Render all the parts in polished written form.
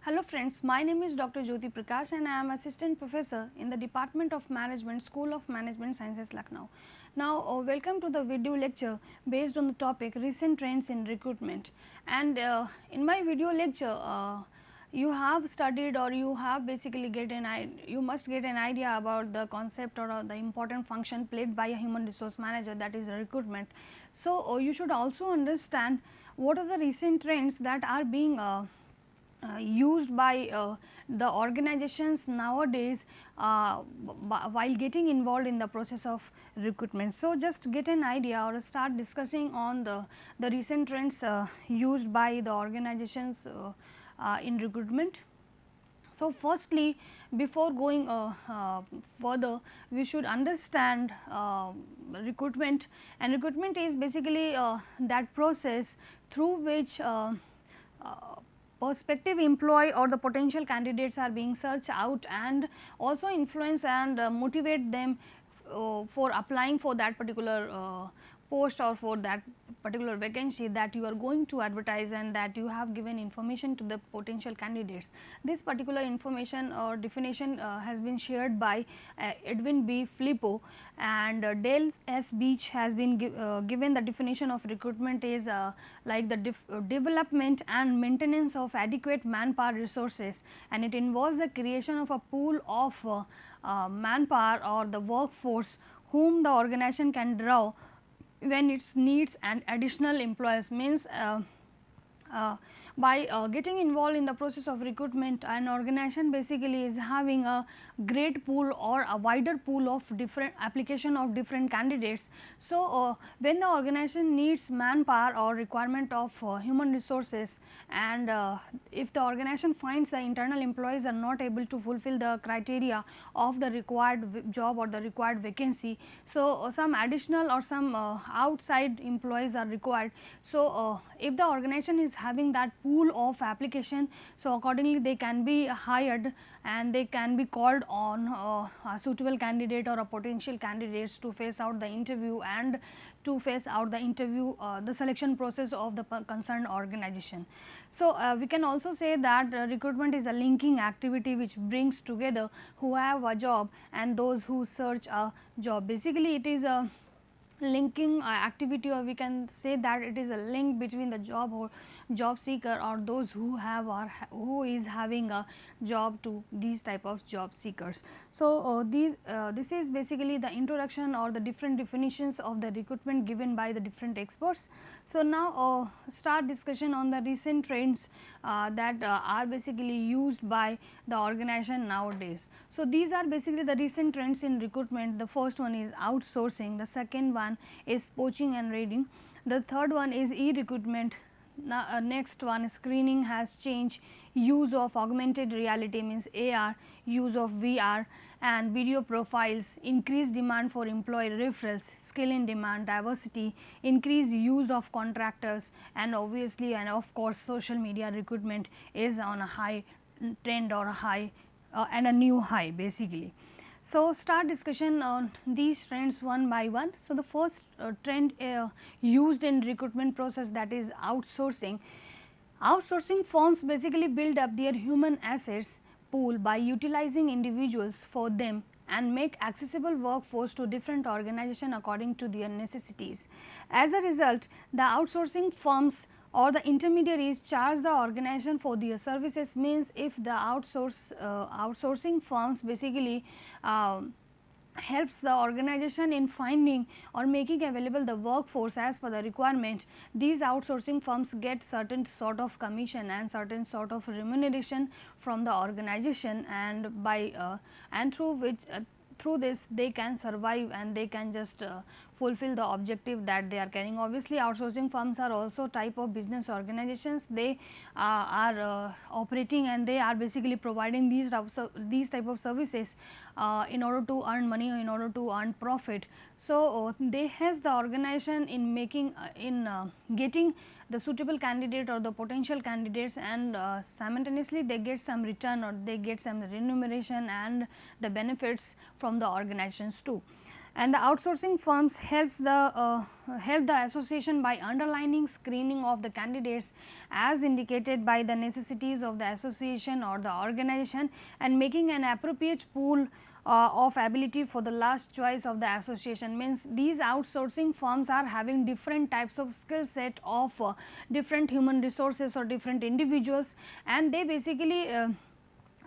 Hello friends, my name is Dr. Jyoti Prakash and I am Assistant Professor in the Department of Management, School of Management Sciences, Lucknow. Now, welcome to the video lecture based on the topic recent trends in recruitment. And in my video lecture, you have studied or you have basically you must get an idea about the concept or the important function played by a human resource manager, that is recruitment. So, you should also understand what are the recent trends that are being used by the organizations nowadays while getting involved in the process of recruitment. So, just get an idea or start discussing on the recent trends used by the organizations in recruitment. So, firstly, before going further, we should understand recruitment, and recruitment is basically that process through which prospective employee or the potential candidates are being searched out and also influence and motivate them for applying for that particular post or for that particular vacancy that you are going to advertise and that you have given information to the potential candidates. This particular information or definition has been shared by Edwin B. Filippo, and Dale S. Beach has been given the definition of recruitment is like the development and maintenance of adequate manpower resources, and it involves the creation of a pool of manpower or the workforce whom the organization can draw when it needs and additional employees. Means by getting involved in the process of recruitment, an organization basically is having a great pool or a wider pool of different application of different candidates. So, when the organization needs manpower or requirement of human resources, and if the organization finds the internal employees are not able to fulfill the criteria of the required job or the required vacancy, so some additional or some outside employees are required. So, if the organization is having that pool of application, so accordingly they can be hired and they can be called on a suitable candidate or a potential candidates to face out the interview and to face out the interview the selection process of the concerned organization. So, we can also say that recruitment is a linking activity which brings together who have a job and those who search a job. Basically, it is a linking activity, or we can say that it is a link between the job or job seeker or those who have or who is having a job to these type of job seekers. So, this is basically the introduction or the different definitions of the recruitment given by the different experts. So, now start discussion on the recent trends that are basically used by the organization nowadays. So, these are basically the recent trends in recruitment. The first one is outsourcing, the second one is poaching and raiding, the third one is ERecruitment. Now, next one, screening has changed, use of augmented reality means AR, use of VR and video profiles, increased demand for employee referrals, skill in demand, diversity, increased use of contractors, and obviously and of course social media recruitment is on a high trend or a high and a new high basically. So, start discussion on these trends one by one. So, the first trend used in recruitment process, that is outsourcing. Outsourcing firms basically build up their human assets pool by utilizing individuals for them and make accessible workforce to different organizations according to their necessities. As a result, the outsourcing firms or the intermediaries charge the organization for their services. Means if the outsourcing firms basically helps the organization in finding or making available the workforce as per the requirement, these outsourcing firms get certain sort of commission and certain sort of remuneration from the organization, and by and through which through this they can survive and they can just fulfill the objective that they are carrying. Obviously, outsourcing firms are also type of business organizations. They are operating and they are basically providing these type of services in order to earn money or in order to earn profit. So, they help the organization in making getting the suitable candidate or the potential candidates, and simultaneously they get some return or they get some remuneration and the benefits from the organizations too. And the outsourcing firms help the association by underlining screening of the candidates as indicated by the necessities of the association or the organization, and making an appropriate pool of ability for the last choice of the association. Means these outsourcing firms are having different types of skill set of different human resources or different individuals, and they basically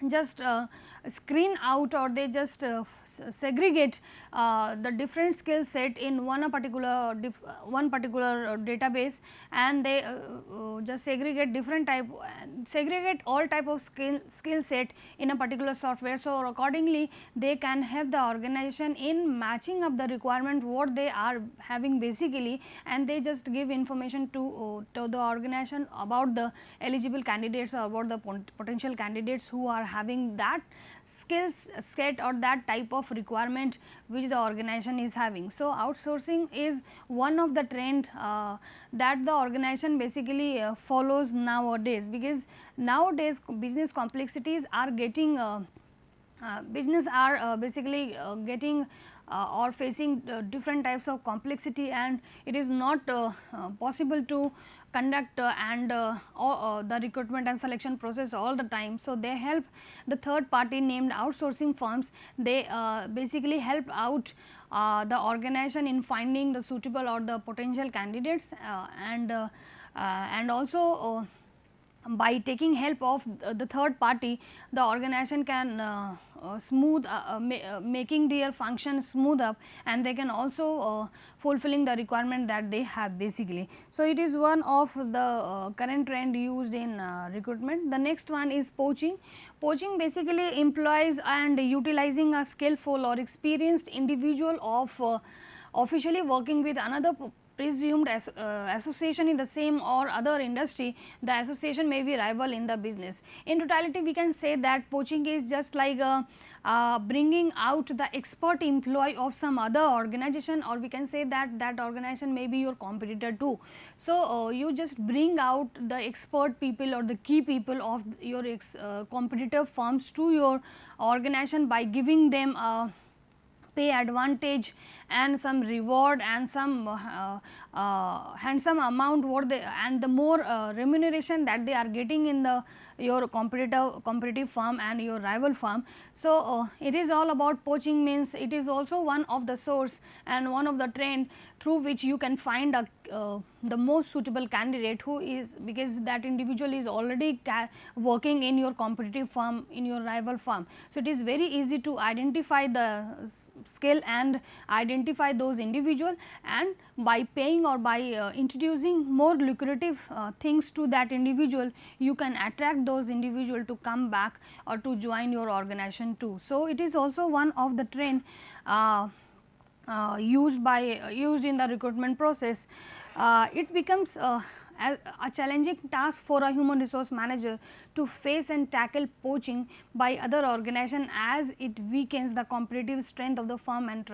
just screen out, or they just segregate the different skill set in one particular database, and they just segregate all type of skill set in a particular software. So, accordingly they can help the organization in matching up the requirement what they are having basically, and they just give information to the organization about the eligible candidates or about the potential candidates who are having that skills set or that type of requirement which the organization is having. So, outsourcing is one of the trend that the organization basically follows nowadays, because nowadays business complexities are getting basically getting or facing different types of complexity, and it is not possible to conduct the recruitment and selection process all the time. So, they help the third party named outsourcing firms, they basically help out the organization in finding the suitable or the potential candidates, and also by taking help of the third party, the organization can making their function smooth up, and they can also fulfilling the requirement that they have basically. So, it is one of the current trend used in recruitment. The next one is poaching. Poaching basically employs and utilizing a skillful or experienced individual of officially working with another presumed association in the same or other industry. The association may be rival in the business. In totality, we can say that poaching is just like bringing out the expert employee of some other organization, or we can say that that organization may be your competitor too. So, you just bring out the expert people or the key people of your competitor firms to your organization by giving them pay advantage and some reward and some handsome amount what they, and the more remuneration that they are getting in the your competitive firm and your rival firm. So, it is all about poaching, means it is also one of the source and one of the trend through which you can find a the most suitable candidate who is, because that individual is already working in your competitive firm, in your rival firm. So, it is very easy to identify the skill and identify those individual, and by paying or by introducing more lucrative things to that individual, you can attract those individual to come back or to join your organization too. So, it is also one of the trend used in the recruitment process. It becomes a challenging task for a human resource manager to face and tackle poaching by other organization, as it weakens the competitive strength of the firm and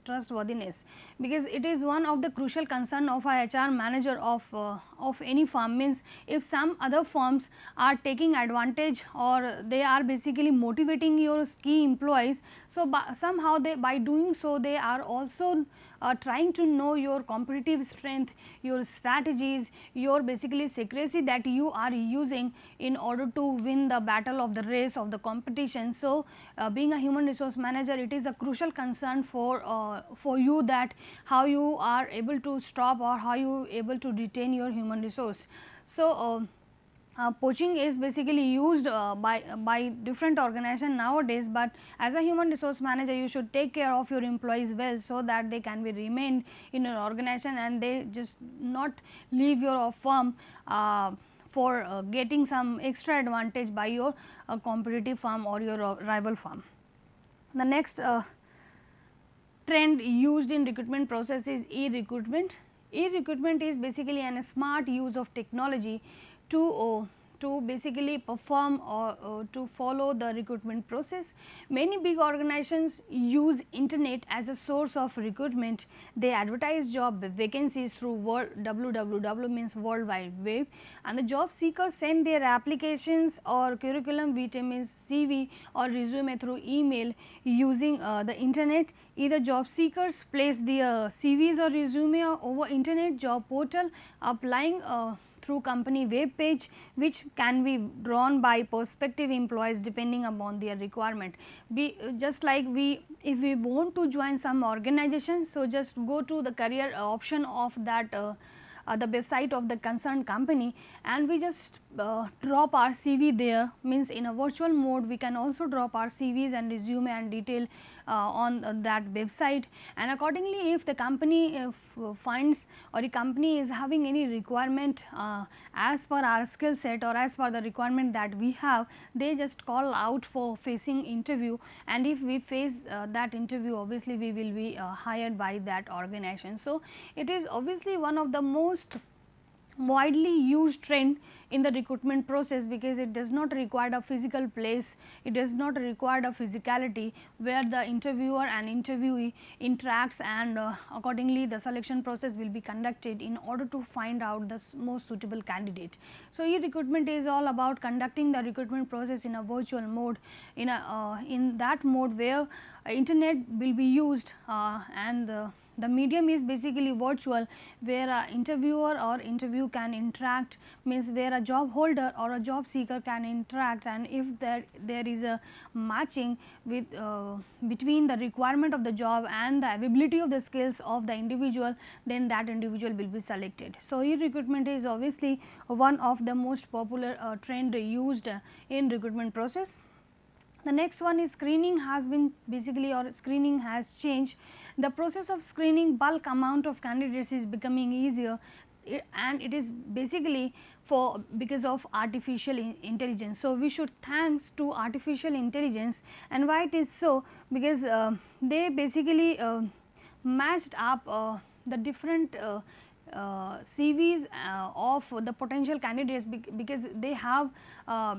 trustworthiness, because it is one of the crucial concern of a HR manager of any firm. Means if some other firms are taking advantage or they are basically motivating your key employees, so somehow they, by doing so, they are also trying to know your competitive strength, your strategies, your basically secrecy that you are using in order to win the battle of the race of the competition. So, being a human resource manager, it is a crucial concern for you that how you are able to stop or how you able to retain your human resource. So, poaching is basically used by different organization nowadays, but as a human resource manager, you should take care of your employees well, so that they can be remained in your organization and they just not leave your firm for getting some extra advantage by your competitive firm or your rival firm. The next trend used in recruitment process is ERecruitment. ERecruitment is basically a smart use of technology to to basically perform or to follow the recruitment process. Many big organizations use internet as a source of recruitment. They advertise job vacancies through www means World Wide Web, and the job seekers send their applications or curriculum vitae means CV or resume through email using the internet. Either job seekers place their CVs or resume over internet job portal, applying through company web page, which can be drawn by prospective employees depending upon their requirement. Just like if we want to join some organization, so just go to the career option of that the website of the concerned company, and we just drop our CV there. Means in a virtual mode we can also drop our CVs and resume and detail on that website, and accordingly if the company finds or the company is having any requirement as per our skill set or as per the requirement that we have, they just call out for facing interview, and if we face that interview, obviously we will be hired by that organization. So, it is obviously one of the most widely used trend in the recruitment process, because it does not require a physical place, it does not require a physicality where the interviewer and interviewee interacts, and accordingly the selection process will be conducted in order to find out the most suitable candidate. So, e-recruitment is all about conducting the recruitment process in a virtual mode, in that mode where internet will be used, and the medium is basically virtual, where a interviewer or interview can interact, means where a job holder or a job seeker can interact, and if there is a matching with between the requirement of the job and the availability of the skills of the individual, then that individual will be selected. So, e-recruitment is obviously one of the most popular trend used in recruitment process. The next one is screening has been basically, or screening has changed. The process of screening bulk amount of candidates is becoming easier, and it is basically because of artificial intelligence. So, we should thanks to artificial intelligence, and why it is so, because they basically matched up the different CVs of the potential candidates, because they have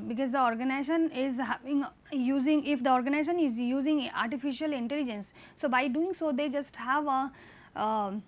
because the organization is having using, if the organization is using artificial intelligence. So, by doing so they just have a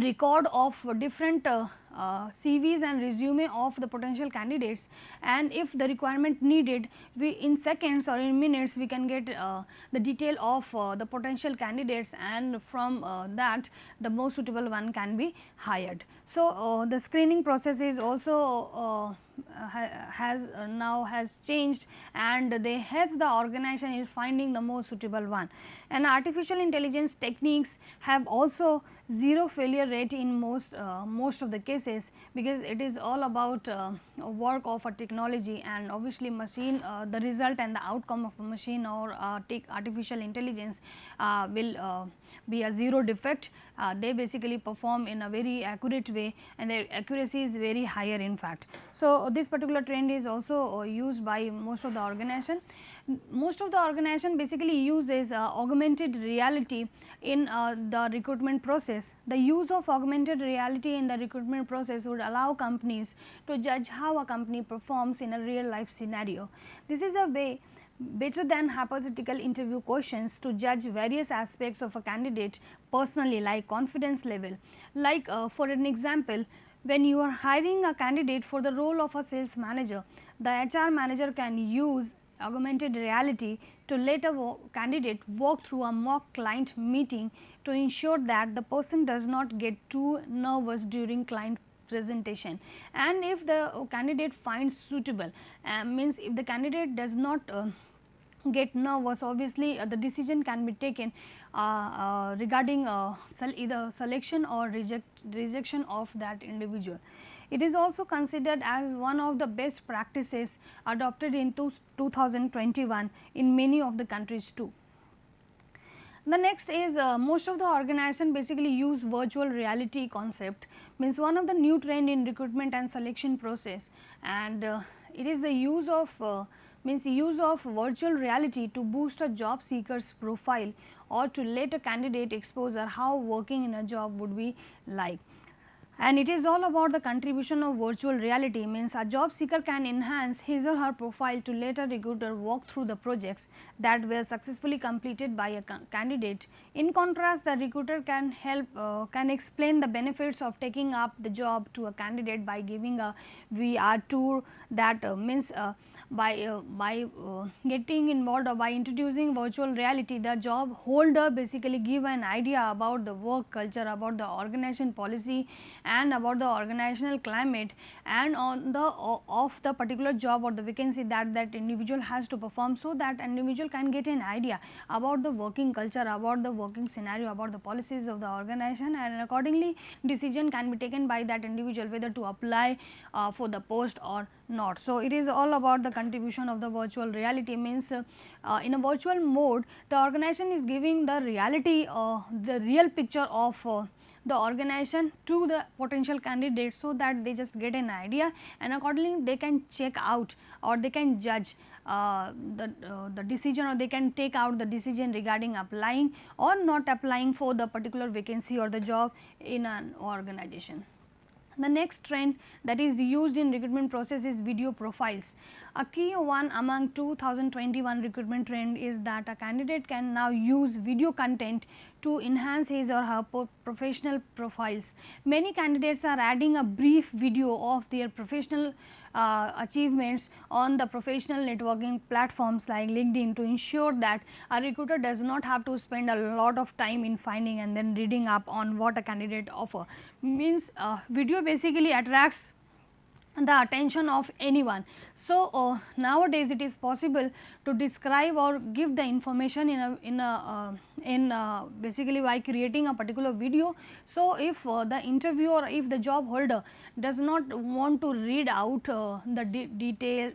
record of different CVs and resume of the potential candidates, and if the requirement needed, we in seconds or in minutes we can get the detail of the potential candidates, and from that the most suitable one can be hired. So, the screening process is also has changed, and they help the organization in finding the most suitable one. And artificial intelligence techniques have also zero failure rate in most of the cases, because it is all about work of a technology, and obviously machine the result and the outcome of a machine or take artificial intelligence will be a zero defect. They basically perform in a very accurate way, and their accuracy is very higher in fact. So, this particular trend is also used by most of the organization. Most of the organization basically uses augmented reality in the recruitment process. The use of augmented reality in the recruitment process would allow companies to judge how a company performs in a real life scenario. This is a way better than hypothetical interview questions to judge various aspects of a candidate personally, like confidence level. Like for an example, when you are hiring a candidate for the role of a sales manager, the HR manager can use augmented reality to let a candidate walk through a mock client meeting to ensure that the person does not get too nervous during client presentation. And if the candidate finds suitable, means if the candidate does not get nervous, obviously the decision can be taken regarding either selection or rejection of that individual. It is also considered as one of the best practices adopted in 2021 in many of the countries too. The next is most of the organization basically use virtual reality concept, means one of the new trend in recruitment and selection process, and it is the use of use of virtual reality to boost a job seeker's profile, or to let a candidate exposure how working in a job would be like. and it is all about the contribution of virtual reality. Means a job seeker can enhance his or her profile to let a recruiter walk through the projects that were successfully completed by a candidate. In contrast, the recruiter can help can explain the benefits of taking up the job to a candidate by giving a VR tour, that means by getting involved or by introducing virtual reality, the job holder basically give an idea about the work culture, about the organization policy, and about the organizational climate, and on the of the particular job or the vacancy that that individual has to perform, so that individual can get an idea about the working culture, about the working scenario, about the policies of the organization, and accordingly decision can be taken by that individual whether to apply for the post or not. So, it is all about the contribution of the virtual reality. Means in a virtual mode, the organization is giving the reality, the real picture of the organization to the potential candidates, so that they just get an idea, and accordingly they can check out or they can judge the decision, or they can take out the decision regarding applying or not applying for the particular vacancy or the job in an organization. The next trend that is used in recruitment process is video profiles. A key one among 2021 recruitment trend is that a candidate can now use video content to enhance his or her professional profiles. Many candidates are adding a brief video of their professional achievements on the professional networking platforms like LinkedIn, to ensure that a recruiter does not have to spend a lot of time in finding and then reading up on what a candidate offer. Means video basically attracts the attention of anyone. So, nowadays it is possible to describe or give the information in basically by creating a particular video. So, if the interviewer, if the job holder does not want to read out the detail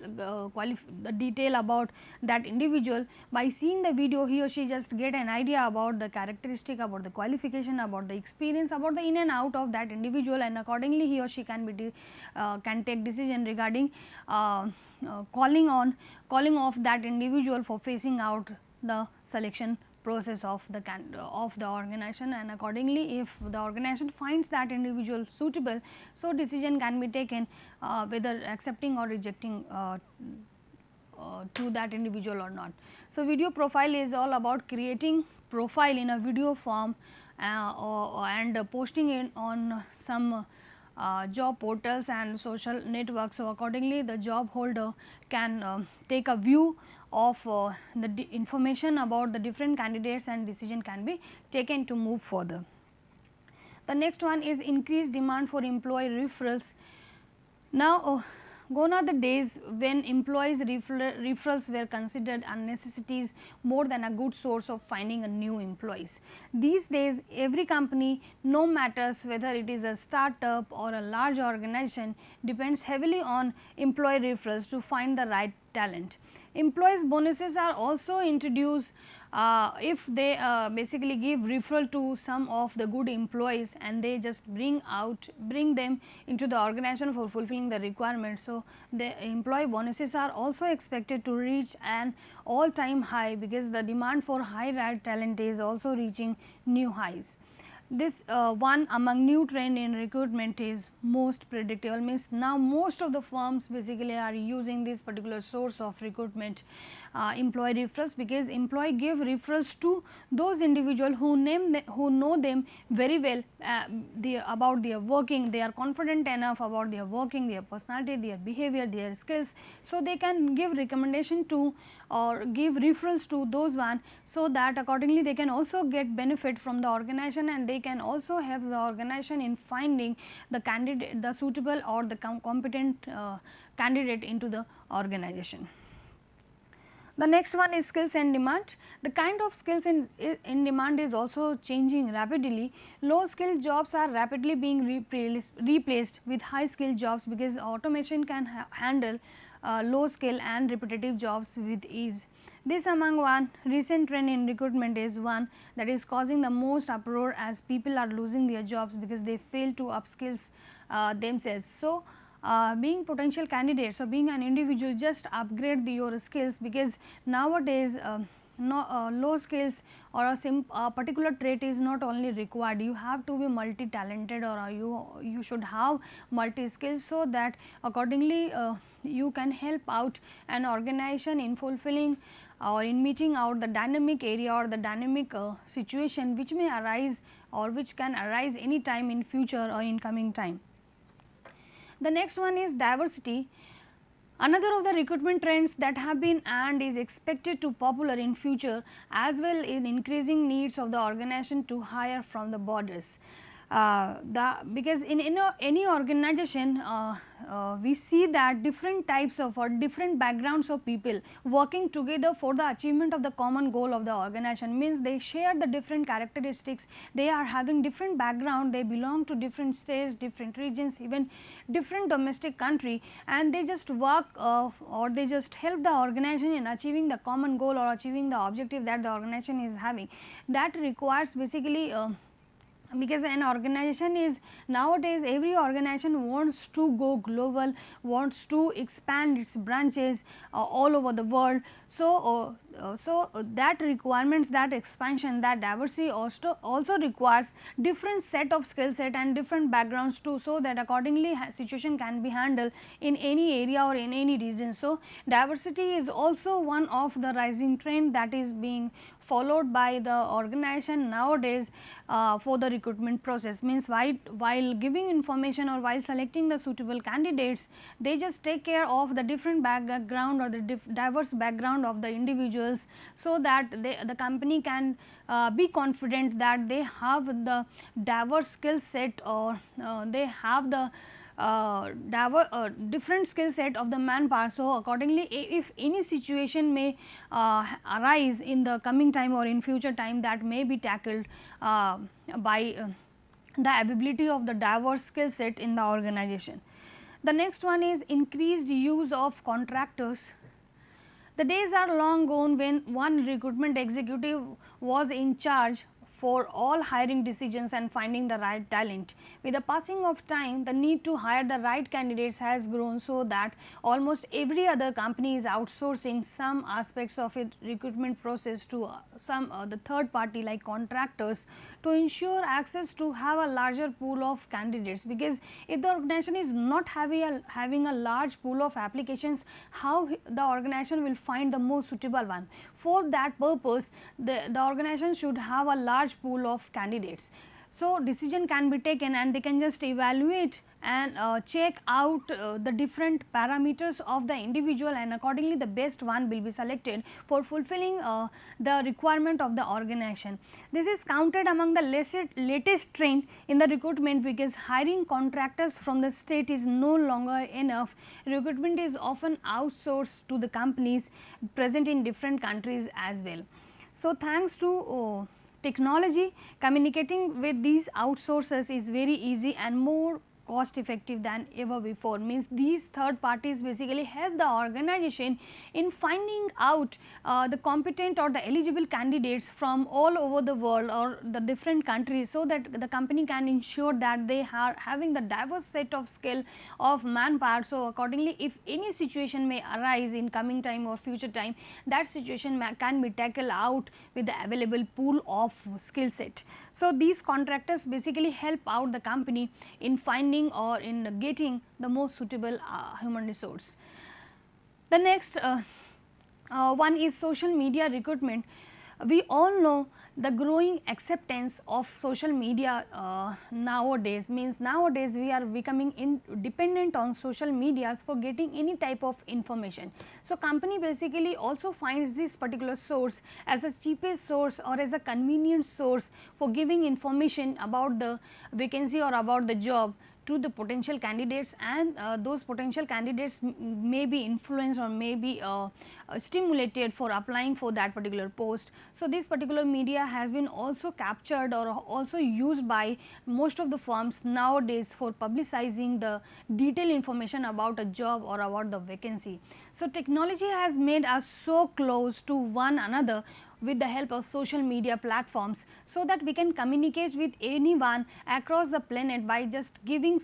about that individual, by seeing the video he or she just get an idea about the characteristic, about the qualification, about the experience, about the in and out of that individual, and accordingly he or she can be can take decision regarding calling off that individual for facing out the selection process of the organization, and accordingly if the organization finds that individual suitable, so decision can be taken whether accepting or rejecting to that individual or not. So, video profile is all about creating profile in a video form and posting it on some job portals and social networks. So, accordingly the job holder can take a view of the information about the different candidates, and decision can be taken to move further. The next one is increased demand for employee referrals. Now, gone are the days when employees referrals were considered a necessities more than a good source of finding a new employees. These days every company, no matters whether it is a startup or a large organization, depends heavily on employee referrals to find the right talent. Employees bonuses are also introduced if they basically give referral to some of the good employees, and they just bring them into the organization for fulfilling the requirement. So, the employee bonuses are also expected to reach an all time high, because the demand for high rate talent is also reaching new highs. This one among new trend in recruitment is most predictable. Means now most of the firms basically are using this particular source of recruitment, employee referrals, because employee give referrals to those individual who know them very well about their working. They are confident enough about their working, their personality, their behavior, their skills. So, they can give recommendation to or give referrals to those one, so that accordingly they can also get benefit from the organization, and they can also help the organization in finding the candidate, the suitable or the competent candidate into the organization. The next one is skills and demand. The kind of skills in demand is also changing rapidly. Low skilled jobs are rapidly being replaced with high skilled jobs, because automation can handle low skill and repetitive jobs with ease. This among one recent trend in recruitment is one that is causing the most uproar, as people are losing their jobs because they fail to upskills themselves. So, being potential candidates or being an individual, just upgrade your skills, because nowadays low skills or a particular trait is not only required. You have to be multi talented, or you should have multi skills, so that accordingly you can help out an organization in fulfilling or in meeting out the dynamic area or the dynamic situation which may arise or which can arise any time in future or in coming time. The next one is diversity. Another of the recruitment trends that have been and is expected to popular in future, as well in increasing needs of the organization to hire from the borders. Because in any organization we see that different types of or different backgrounds of people working together for the achievement of the common goal of the organization, means they share the different characteristics, they are having different background, they belong to different states, different regions, even different domestic country, and they just work or they just help the organization in achieving the common goal or achieving the objective that the organization is having. That requires basically because an organization is nowadays, every organization wants to go global, wants to expand its branches all over the world. So, that requirements, that expansion, that diversity also requires different set of skill set and different backgrounds too, so that accordingly situation can be handled in any area or in any region. So, diversity is also one of the rising trend that is being followed by the organization nowadays for the recruitment process. Means while giving information or while selecting the suitable candidates, they just take care of the different background or the diverse background of the individuals, so that the company can be confident that they have the diverse skill set, or they have the different skill set of the manpower. So, accordingly if any situation may arise in the coming time or in future time, that may be tackled by the availability of the diverse skill set in the organization. The next one is increased use of contractors. The days are long gone when one recruitment executive was in charge for all hiring decisions and finding the right talent. With the passing of time, the need to hire the right candidates has grown, so that almost every other company is outsourcing some aspects of its recruitment process to some the third party like contractors, to ensure access to have a larger pool of candidates. Because if the organization is not having a large pool of applications, how the organization will find the most suitable one? For that purpose, the organization should have a large pool of candidates. So, decision can be taken and they can just evaluate and check out the different parameters of the individual, and accordingly the best one will be selected for fulfilling the requirement of the organization. This is counted among the latest trend in the recruitment, because hiring contractors from the state is no longer enough. Recruitment is often outsourced to the companies present in different countries as well. So, thanks to technology, communicating with these outsourcers is very easy and more cost effective than ever before. Means these third parties basically help the organization in finding out the competent or the eligible candidates from all over the world or the different countries, so that the company can ensure that they are having the diverse set of skill of manpower. So, accordingly if any situation may arise in coming time or future time, that situation can be tackled out with the available pool of skill set. So, these contractors basically help out the company in finding or in getting the most suitable human resource. The next one is social media recruitment. We all know the growing acceptance of social media nowadays. Means nowadays we are becoming dependent on social medias for getting any type of information. So, company basically also finds this particular source as a cheapest source or as a convenient source for giving information about the vacancy or about the job to the potential candidates, and those potential candidates may be influenced or may be stimulated for applying for that particular post. So, this particular media has been also captured or also used by most of the firms nowadays for publicizing the detailed information about a job or about the vacancy. So, technology has made us so close to one another with the help of social media platforms, so that we can communicate with anyone across the planet by just giving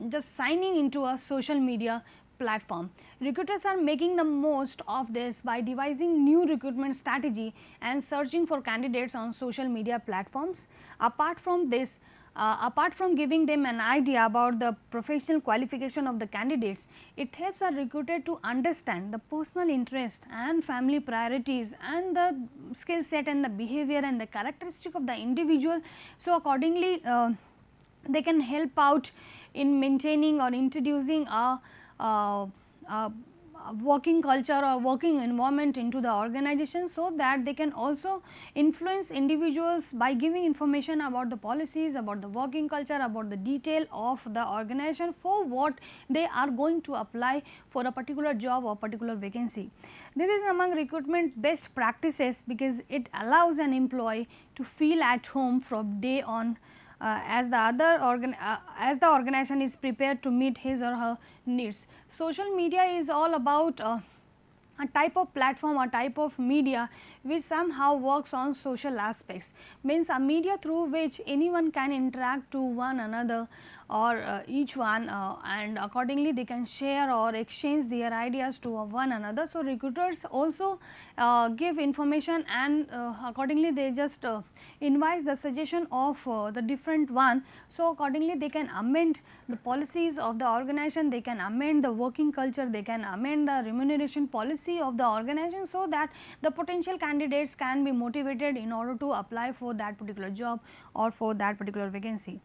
just signing into a social media platform. Recruiters are making the most of this by devising new recruitment strategy and searching for candidates on social media platforms. Apart from this, apart from giving them an idea about the professional qualification of the candidates, it helps a recruiter to understand the personal interest and family priorities and the skill set and the behavior and the characteristic of the individual. So, accordingly they can help out in maintaining or introducing a working culture or working environment into the organization, so that they can also influence individuals by giving information about the policies, about the working culture, about the detail of the organization for what they are going to apply for a particular job or particular vacancy. This is among recruitment best practices because it allows an employee to feel at home from day on, as the organization is prepared to meet his or her needs. Social media is all about a type of platform or type of media which somehow works on social aspects, means a media through which anyone can interact to one another or each one, and accordingly they can share or exchange their ideas to one another. So, recruiters also give information, and accordingly they just invite the suggestion of the different one. So, accordingly they can amend the policies of the organization, they can amend the working culture, they can amend the remuneration policy of the organization, so that the potential candidates can be motivated in order to apply for that particular job or for that particular vacancy.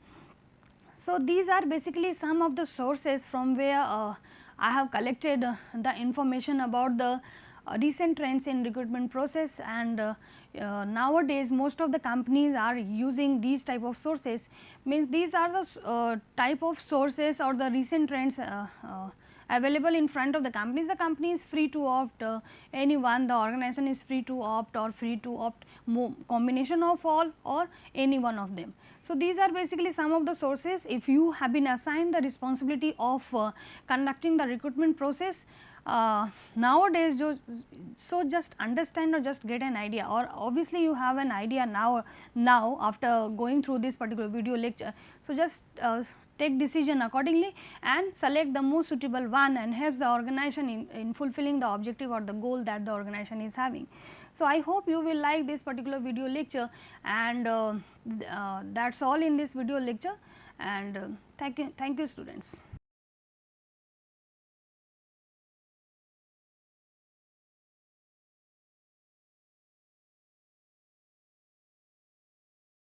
So, these are basically some of the sources from where I have collected the information about the recent trends in recruitment process, and nowadays most of the companies are using these type of sources, means these are the type of sources or the recent trends available in front of the companies. The company is free to opt anyone, the organization is free to opt or free to opt combination of all or any one of them. So, these are basically some of the sources. If you have been assigned the responsibility of conducting the recruitment process nowadays, so just understand or just get an idea, or obviously you have an idea now after going through this particular video lecture. So, just take decision accordingly and select the most suitable one, and helps the organization in fulfilling the objective or the goal that the organization is having. So, I hope you will like this particular video lecture, and that is all in this video lecture, and thank you students.